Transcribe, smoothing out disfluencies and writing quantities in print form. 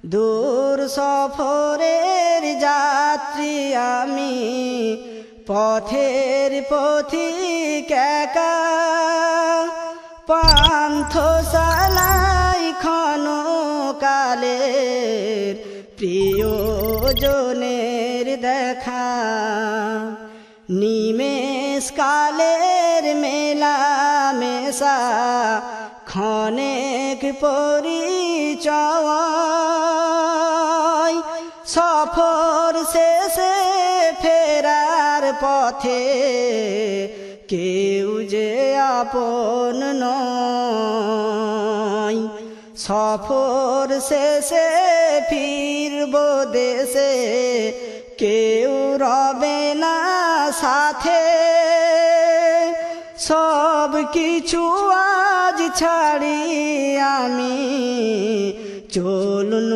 দূর সফরের যাত্রী আমি, পথের পথিক একা। পান্থশালায় ক্ষণকালের প্রিয়জনের দেখা, নিমেষ কালের মেলা মেশা ক্ষণেক পরিচয়। সফর শেষে ফেরার পথে কেউ যে আপন নয়। সফর শেষে ফিরব দেশে, কেউ রবে না সাথে। সব কিছু আজ ছাড়ি আমি, চলুন